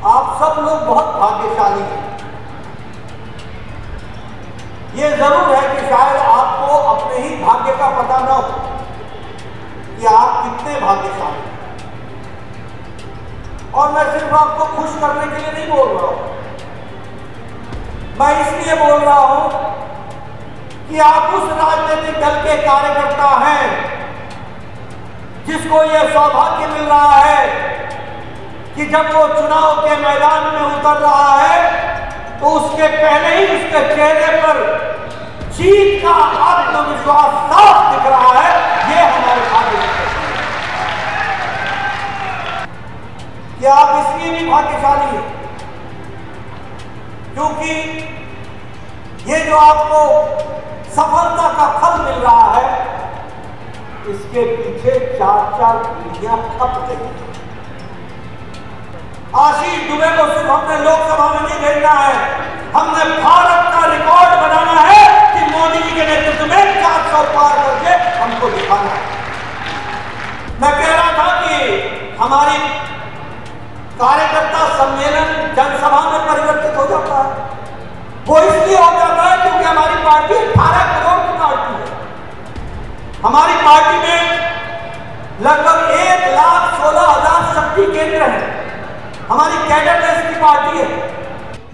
आप सब लोग बहुत भाग्यशाली हैं। ये जरूर है कि शायद आपको अपने ही भाग्य का पता न हो कि आप कितने भाग्यशाली हैं। और मैं सिर्फ आपको खुश करने के लिए नहीं बोल रहा हूं, मैं इसलिए बोल रहा हूं कि आप उस राजनीतिक दल के कार्यकर्ता हैं जिसको यह सौभाग्य मिल रहा है कि जब वो चुनाव के मैदान में उतर रहा है तो उसके पहले ही उसके चेहरे पर जीत का आत्मविश्वास साफ दिख रहा है। ये हमारे भाग्य है। क्या आप इसलिए भी भाग्यशाली हैं क्योंकि ये जो आपको सफलता का फल मिल रहा है, इसके पीछे 4-4 पीढ़ियां खप गई। आशीष दुबे को सिर्फ हमने लोकसभा में नहीं भेजना है, हमने भारत का रिकॉर्ड बनाना है कि मोदी जी के नेतृत्व में 400 पार करके हमको दिखाना है। मैं कह रहा था कि हमारी कार्यकर्ता सम्मेलन जनसभा में परिवर्तित हो जाता है। वो इसलिए हो जाता है क्योंकि हमारी पार्टी 18 करोड़ की पार्टी है। हमारी पार्टी में लगभग 1,16,000 शक्ति केंद्र हैं। हमारी कैडर देश की पार्टी है।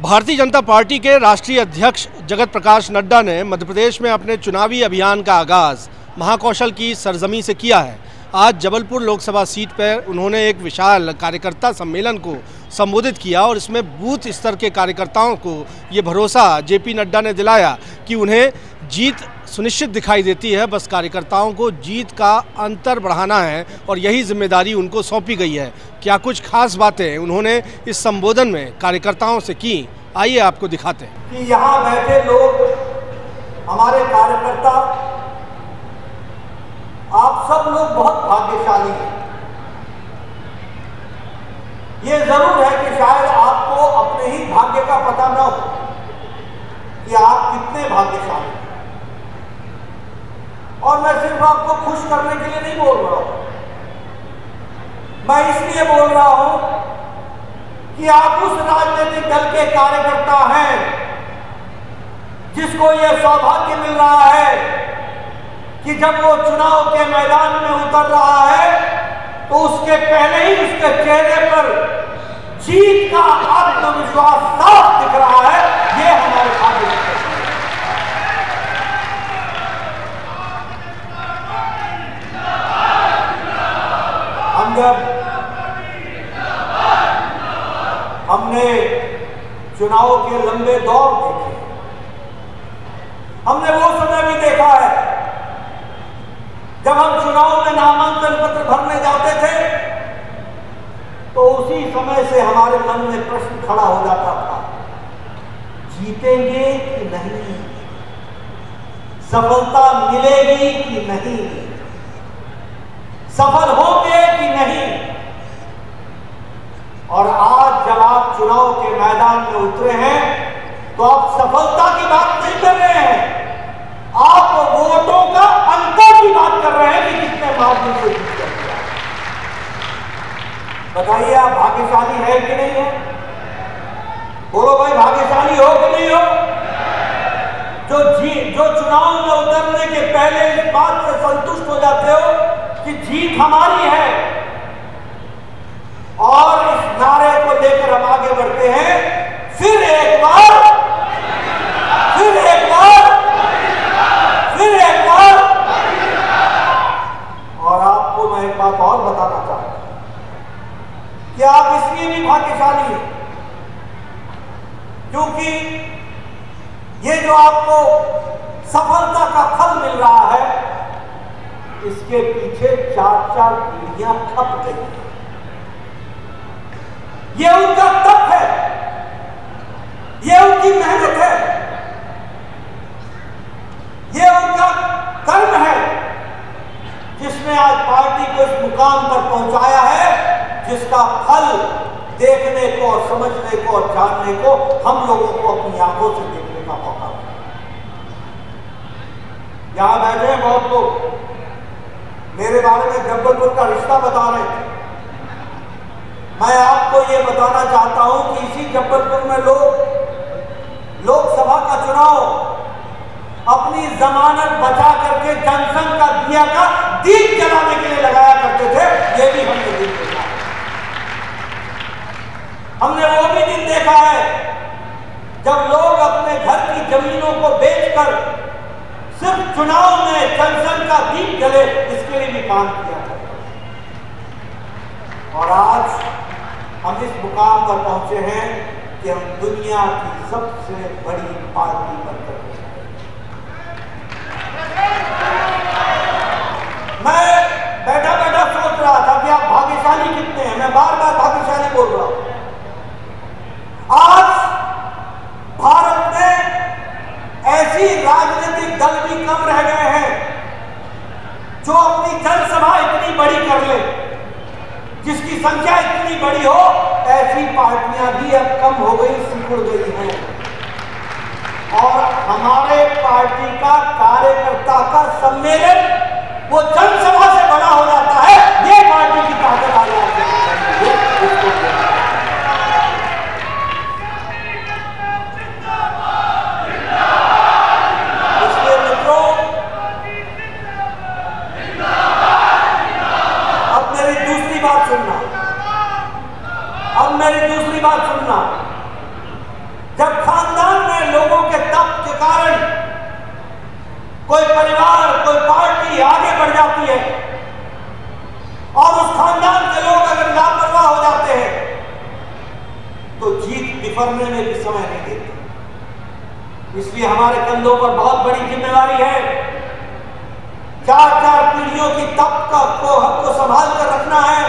भारतीय जनता पार्टी के राष्ट्रीय अध्यक्ष जगत प्रकाश नड्डा ने मध्य प्रदेश में अपने चुनावी अभियान का आगाज महाकौशल की सरजमी से किया है। आज जबलपुर लोकसभा सीट पर उन्होंने एक विशाल कार्यकर्ता सम्मेलन को संबोधित किया और इसमें बूथ स्तर के कार्यकर्ताओं को ये भरोसा जेपी नड्डा ने दिलाया कि उन्हें जीत सुनिश्चित दिखाई देती है, बस कार्यकर्ताओं को जीत का अंतर बढ़ाना है और यही जिम्मेदारी उनको सौंपी गई है। क्या कुछ खास बातें उन्होंने इस संबोधन में कार्यकर्ताओं से की, आइए आपको दिखाते हैं। कि यहाँ बैठे लोग, हमारे कार्यकर्ता, आप सब लोग बहुत भाग्यशाली हैं। ये जरूर है कि शायद आपको अपने ही भाग्य का पता न हो कि आप कितने भाग्यशाली हैं। और मैं सिर्फ आपको खुश करने के लिए नहीं बोल रहा हूं, मैं इसलिए बोल रहा हूं कि आप उस राजनीतिक दल के कार्यकर्ता हैं जिसको यह सौभाग्य मिल रहा है कि जब वो चुनाव के मैदान में उतर रहा है तो उसके पहले ही उसके चेहरे पर जीत का आत्मविश्वास साफ दिख रहा है। ये हमारे भाग्य है। हम जब हमने चुनाव के लंबे दौर देखे, हमने वो समय भी देखा है जब हम चुनाव में नामांकन पत्र भरने जाते थे तो उसी समय से हमारे मन में प्रश्न खड़ा हो जाता था, जीतेंगे कि नहीं, सफलता मिलेगी कि नहीं, सफल होंगे कि नहीं। और आज जब आप चुनाव के मैदान में उतरे हैं तो आप सफलता की बात नहीं कर रहे हैं, आप वोटों का अंतर की बात कर रहे हैं कि कितने मार्जिन से जीत कर दिया। बताइए आप भाग्यशाली है कि नहीं है? बोलो भाई, भाग्यशाली हो कि नहीं हो? जो चुनाव में उतरने के पहले इस बात से संतुष्ट हो जाते हो कि जीत हमारी है और इस नारे को लेकर हम आगे बढ़ते हैं, फिर एक बार और आपको मैं एक बात और बताना चाहता हूं कि आप इसलिए भी भाग्यशाली हैं क्योंकि ये जो आपको सफलता का फल मिल रहा है, इसके पीछे 4-4 पीढ़ियां खप गई। ये उनका तप है, ये उनकी मेहनत है, ये उनका कर्म है जिसने आज पार्टी को इस मुकाम पर पहुंचाया है, जिसका फल देखने को और समझने को और जानने को हम लोगों को अपनी आंखों से देखने का मौका मिला। यहां बैठे हैं बहुत लोग मेरे बारे में जबलपुर का रिश्ता बता रहे थे। मैं आपको ये बताना चाहता हूं कि इसी जबलपुर में लोकसभा का चुनाव अपनी जमानत बचा करके जनसंघ का दिया का दीप जलाने के लिए लगाया करते थे। ये भी हमने दिन देखा, हमने वो भी दिन देखा है जब लोग अपने घर की जमीनों को बेचकर सिर्फ चुनाव में जनसंघ का दीप जले, इसके लिए भी काम किया था। और आज हम इस मुकाम पर पहुंचे हैं कि हम दुनिया की सबसे बड़ी पार्टी बनकर मैं बैठा बैठा सोच रहा था कि आप भाग्यशाली कितने हैं। मैं बार बार भाग्यशाली बोल रहा हूं। आज भारत में ऐसी राजनीतिक दल भी कम रह गए हैं जो अपनी जनसभा इतनी बड़ी कर ले, जिसकी संख्या इतनी बड़ी हो। ऐसी पार्टियां भी अब कम हो गई, सिकुड़ गई हैं। और हमारे पार्टी का कार्यकर्ता का सम्मेलन वो जनसभा से बड़ा हो जाता है। ये पार्टी की ताकत आ जाती है। इसलिए मित्रों, अब मेरी दूसरी बात सुनना। जब खानदान में लोगों के तप के कारण कोई परिवार, कोई पार्टी आगे बढ़ जाती है और उस खानदान के लोग अगर लापरवाह हो जाते हैं तो जीत बिफरने में भी समय नहीं देते। इसलिए हमारे कंधों पर बहुत बड़ी जिम्मेदारी है। 4-4 पीढ़ियों की तप को हमको संभाल कर रखना है।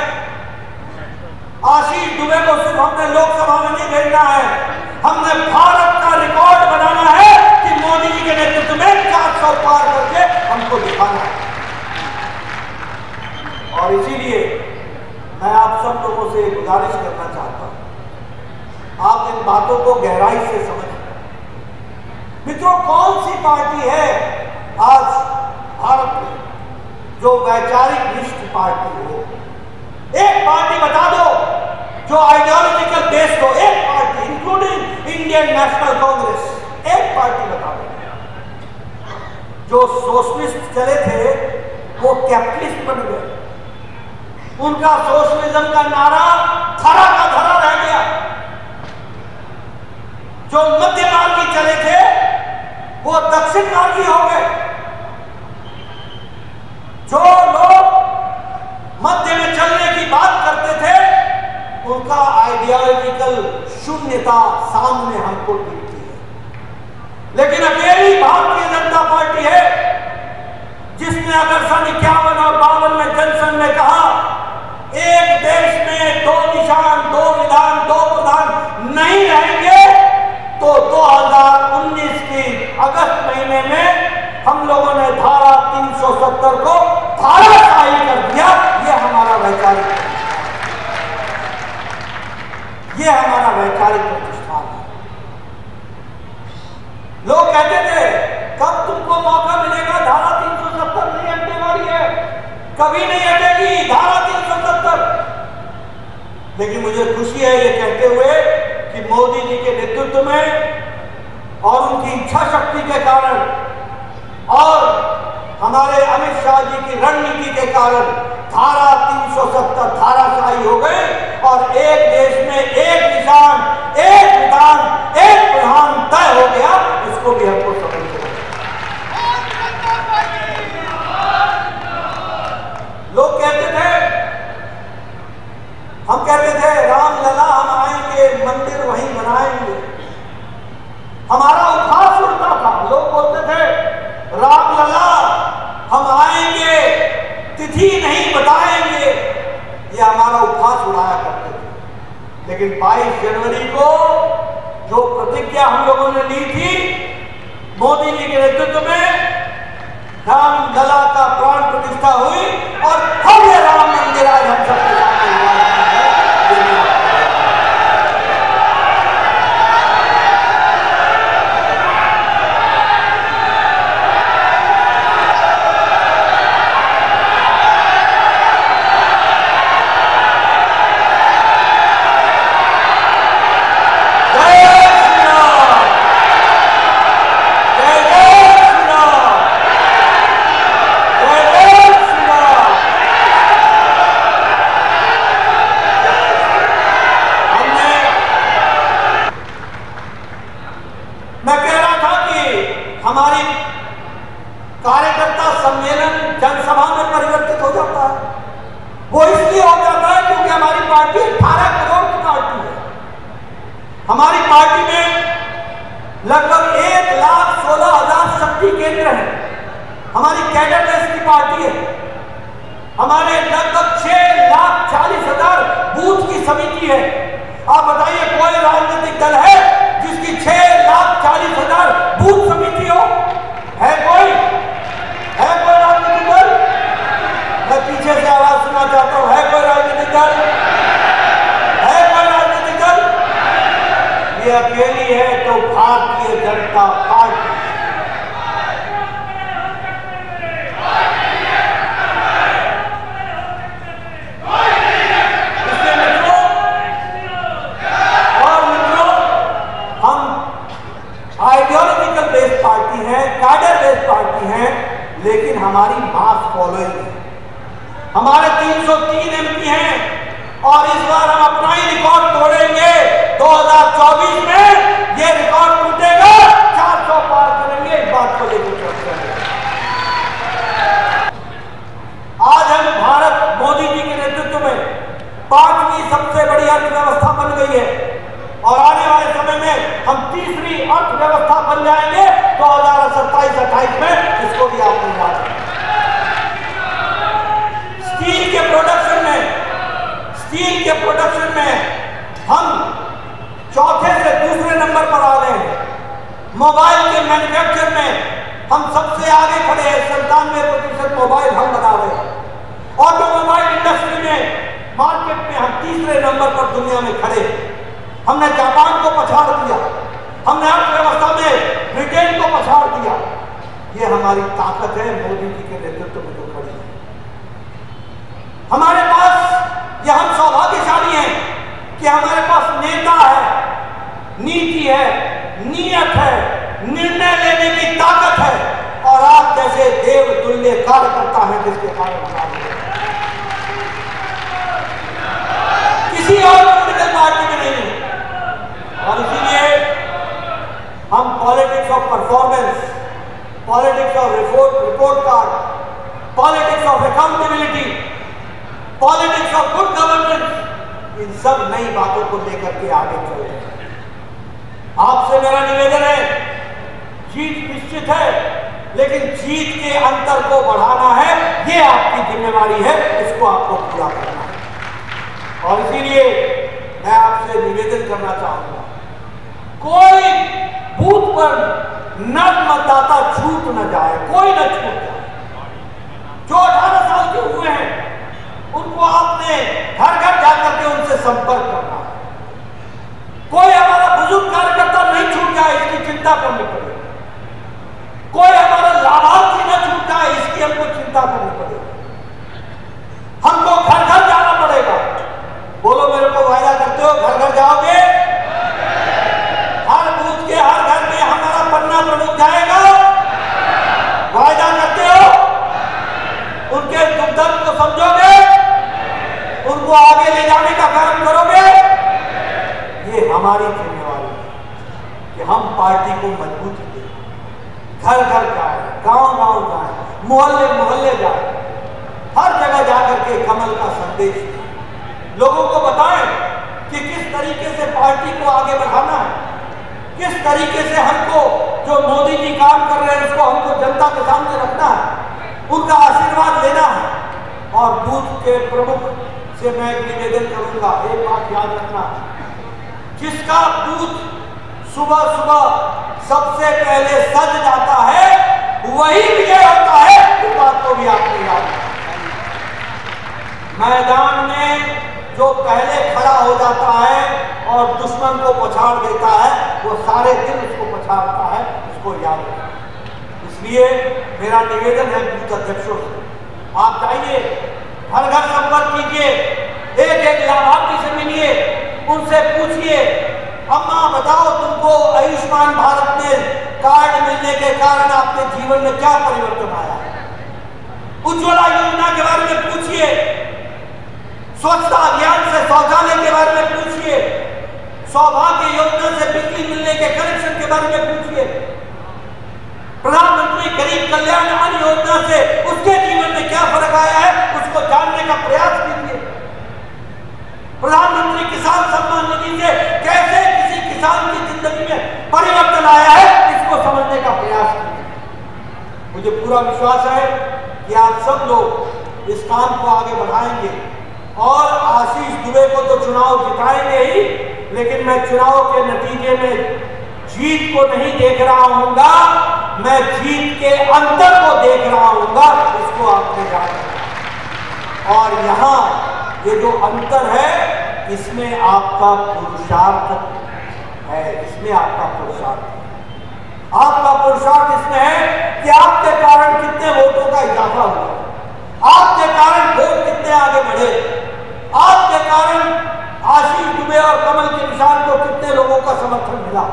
आशीष दुबे को सिर्फ हमने लोकसभा में नहीं भेजना है, हमने भारत का रिकॉर्ड बनाना है कि मोदी जी के नेतृत्व में 400 पार करके हमको दिखाना है। और इसीलिए मैं आप सब लोगों से गुजारिश करना चाहता हूं, आप इन बातों को गहराई से समझें। मित्रों, कौन सी पार्टी है आज भारत में जो वैचारिक निष्ठ पार्टी हो? एक पार्टी बता दो जो आइडियोलॉजिकल बेस्ड हो। एक party, including Indian national Congress, एक पार्टी बता दो। जो सोशलिस्ट चले थे वो कैपिटलिस्ट बन गए। उनका सोशलिज्म का नारा धरा का धरा रह गया। जो मध्य मार्गी चले थे वो दक्षिण मार्गी हो गए। जो लोग मध्य में चलने की बात करते थे उनका आइडियोलॉजिकल शून्यता सामने हमको दिखती है। लेकिन अकेली भारतीय जनता पार्टी है जिसने अगर सन 51 और 52 में जनसंघ ने कहा एक देश में 2 निशान, 2 विधान, 2 प्रधान नहीं रहेंगे, तो 2019 की अगस्त महीने में हम लोगों ने धारा 370 को धाराशाही कर दिया। ये हमारा वैचारिक प्रतिष्ठान है। लोग कहते थे कब तुमको मौका मिलेगा, धारा 370 नहीं हटने वाली है, कभी नहीं हटेगी धारा 370। लेकिन मुझे खुशी है ये कहते हुए कि मोदी जी के नेतृत्व में और उनकी इच्छा शक्ति के कारण और हमारे अमित शाह जी की रणनीति के कारण धारा 370 धाराशाही हो गई और एक देश में एक निशान, एक विधान, एक प्रधान तय हो गया। इसको भी हमको समझना। लोग कहते थे, हम कहते थे राम लला हम आएंगे, मंदिर वहीं बनाएंगे। हमारा उपहास उड़ता था। लोग बोलते थे राम लला हम आएंगे, तिथि नहीं बताएंगे। ये हमारा उपहास उड़ाया करते थे। लेकिन 22 जनवरी को जो प्रतिज्ञा हम लोगों ने ली थी मोदी जी के नेतृत्व में, राम लला का प्राण प्रतिष्ठा हुई और भव्य राम मंदिर आज हम सबके सामने हुआ है। हमारी कार्यकर्ता सम्मेलन जनसभा में परिवर्तित हो जाता है। वो इसलिए हो जाता है क्योंकि हमारी पार्टी 18 करोड़ की पार्टी है। हमारी पार्टी में लगभग 1,16,000 शक्ति केंद्र हैं। हमारी कैडर बेस की पार्टी है। हमारे लगभग 6,40,000 बूथ की समिति है। आप बताइए कोई राजनीतिक दल है जिसकी 6,40,000 बूथ समिति हो? है कोई राजनीतिक दल? मैं पीछे से आवाज सुनना चाहता हूं, है कोई राजनीतिक दल? है कोई राजनीतिक दल? ये अकेली है तो Bharatiya Janata party. Ideological based party है, कैडर बेस्ड पार्टी है, लेकिन हमारी मास फॉलोइंग है। हमारे 303 एमपी हैं और इस बार हम अपना ही रिकॉर्ड तोड़ेंगे। 2024 में ये रिकॉर्ड टूटेगा, 400 पार करेंगे। इस बात को लेकर चर्चा है। आज हम भारत मोदी जी के नेतृत्व में 5वीं सबसे बड़ी अर्थव्यवस्था बन गई है और आने वाले समय में हम 3री अर्थव्यवस्था बन जाएंगे 2027-28 में। इसको भी आपने याद रखना। स्टील के प्रोडक्शन में हम चौथे से दूसरे नंबर पर आ गए हैं। मोबाइल के मैन्युफैक्चर में हम सबसे आगे खड़े हैं। 97% मोबाइल हम बना रहे हैं। ऑटोमोबाइल इंडस्ट्री में मार्केट में हम 3रे नंबर पर दुनिया में खड़े हैं। हमने जापान को पछाड़ दिया। हमने अर्थव्यवस्था में ब्रिटेन को पछाड़ दिया। ये हमारी ताकत है, मोदी जी के नेतृत्व में जो खड़ी है। हमारे पास, ये हम सौभाग्यशाली हैं कि हमारे पास नेता है, नीति है, नियत है, निर्णय लेने की ताकत है और आप जैसे देव तुल्य कार्यकर्ता हैं जिसके कारण किसी और पॉलिटिकल पार्टी में नहीं है। और इसीलिए हम politics of performance, politics of report card, politics of accountability, politics of good governance, इन सब नई बातों को लेकर के आगे चल रहे हैं। आपसे मेरा निवेदन है, जीत निश्चित है, लेकिन जीत के अंतर को बढ़ाना है, ये आपकी जिम्मेवारी है, इसको आपको पूरा करना है। और इसीलिए मैं आपसे निवेदन करना चाहूंगा, कोई बूथ पर नव मतदाता छूट न जाए, कोई न छूट जाए। जो 18 साल के हुए हैं उनको आपने घर घर जाकर के उनसे संपर्क करना है। कोई हमारा बुजुर्ग कार्यकर्ता नहीं छूट जाए, इसकी चिंता करनी पड़ेगी। कोई हमारा लाभार्थी न छूट जाए, इसकी हमको चिंता करनी पड़ेगी। हमको घर घर जाना पड़ेगा। बोलो, मेरे को वायदा करते हो घर घर जाओगे? हर बूथ के हर घर में हमारा पन्ना प्रमुख जाएगा। वायदा करते हो? उनके दुख दर्द को समझोगे? उनको आगे ले जाने का काम करोगे? ये हमारी जिम्मेवारी है कि हम पार्टी को मजबूती दें, घर घर जाए, गांव गांव जाए, मोहल्ले मोहल्ले जाए, हर जगह जाकर के कमल का संदेश दें। लोगों को बताएं कि किस तरीके से पार्टी को आगे बढ़ाना है, किस तरीके से हमको जो मोदी जी काम कर रहे हैं उसको हमको जनता के सामने रखना है, उनका आशीर्वाद लेना है। और बूथ के प्रमुख से मैं एक निवेदन करूंगा, एक बात याद रखना, जिसका बूथ सुबह सुबह सबसे पहले सज जाता है वही विजय होता है। इस बात को भी आपको याद रखना। मैदान में जो पहले खड़ा हो जाता है और दुश्मन को पछाड़ देता है, वो सारे दिन उसको पछाड़ता है, इसको याद रखें। इसलिए मेरा निवेदन है बूथ अध्यक्षों से, आप जाइए, घर घर संपर्क कीजिए, एक एक लाभार्थी से मिलिए, उनसे पूछिए, अम्मा बताओ तुमको आयुष्मान भारत में कार्ड मिलने के कारण आपके जीवन में क्या परिवर्तन आया? उज्ज्वला योजना के बारे में पूछिए, स्वच्छता अभियान से शौचालय के बारे में पूछिए, सौभाग्य योजना से बिजली मिलने के कनेक्शन के बारे में पूछिए। प्रधानमंत्री गरीब कल्याण अन्न योजना से उसके जीवन में क्या फर्क आया है, उसको जानने का प्रयास कीजिए। प्रधानमंत्री किसान सम्मान निधि से कैसे किसी किसान की जिंदगी में परिवर्तन आया है, इसको समझने का प्रयास कीजिए। मुझे पूरा विश्वास है कि आप सब लोग इस काम को आगे बढ़ाएंगे और आशीष दुबे को तो चुनाव जिताएंगे ही, लेकिन मैं चुनाव के नतीजे में जीत को नहीं देख रहा हूँगा, मैं जीत के अंतर को देख रहा हूँगा, इसको आपने जाना। और यहाँ ये जो अंतर है, इसमें आपका पुरुषार्थ है, इसमें आपका पुरुषार्थ है। आपका पुरुषार्थ इसमें है कि आपके कारण कितने वोटों का इजाफा हुआ, आपके कारण वोट कितने आगे बढ़े, आपके कारण आशीष दुबे और कमल के निशान को कितने लोगों का समर्थन मिला।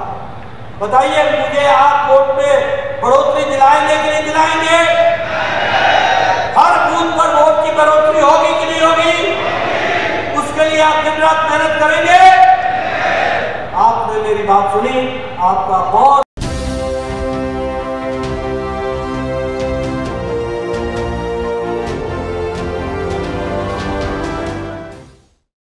बताइए मुझे, आप वोट में बढ़ोतरी दिलाएंगे कि नहीं दिलाएंगे? हर बूथ पर वोट की बढ़ोतरी होगी कि नहीं होगी? उसके लिए आप दिन रात मेहनत करेंगे। आपने मेरी बात सुनी, आपका बहुत